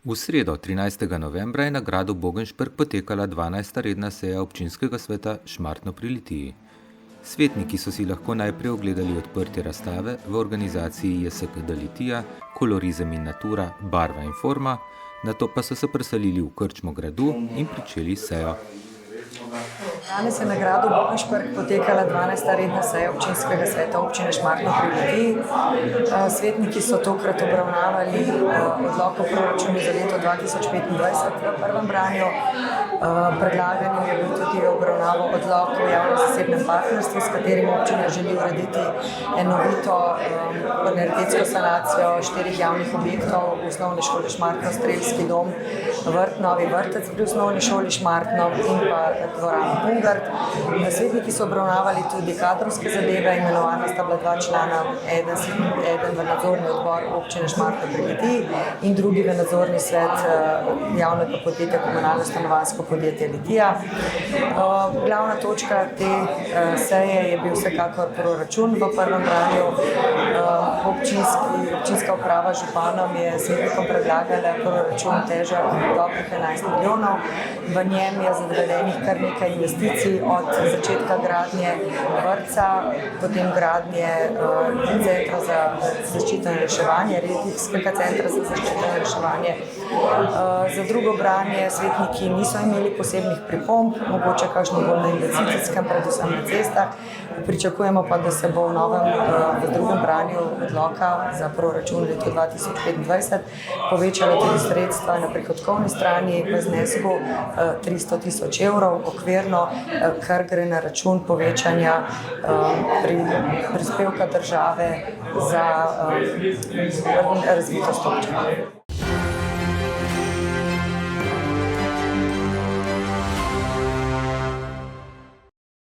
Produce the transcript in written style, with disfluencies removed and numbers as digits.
V sredo, 13. novembra, je na gradu Bogenšperk potekala 12. redna seja občinskega sveta Šmartno pri Litiji. Svetniki so si lahko najprej ogledali odprtje razstave v organizaciji JSKD Litija, Kolorizem in natura, barva in forma, nato pa so se preselili v krčmo gradu in pričeli sejo. Danes je na gradu Bogenšperk potekala 12. redna seja občinskega sveta občine Šmartno pri Litiji. Svetniki so tokrat obravnavali odlok o proračunu za leto 2025 v prvem branju. Predlaganju je bil tudi obravnavo odlok o javno-zasebnem partnerstvu, s katerim občina želi urediti enovito energetsko sanacijo 4 javnih objektov, osnovne šole Šmartno, strelski dom, novi vrtec pri osnovni šoli Šmartno in pa dvorano Bungart. Svetniki so obravnavali tudi kadrovske zadeve, imenovana sta bila 2 člana, eden v nadzorni odbor občine Šmartno pri Litiji in drugi v nadzorni svet javnega podjetja Komunalno stanovanjsko podjetje Litija. Glavna točka te seje je bil vsekakor proračun v prvem branju. Občinska uprava županom je svetnikom predlagala proračun težak dobrih 11 milijonov. V njem je zadovoljenih kar nekaj investicij, od začetka gradnje vrtca, potem gradnje centra za zaščito in reševanje, regijskega centra za zaščito in reševanje. Za drugo branje svetniki niso imeli posebnih pripomb, mogoče kakšno bolj na investicijskem, predvsem na cestah. Pričakujemo pa, da se bo v drugem branju odloka za proračun leto 2025 povečalo tudi sredstva na prihodkovni strani v znesku 300 tisoč evrov okvirno, kar gre na račun povečanja prispevka države za razvitost občine.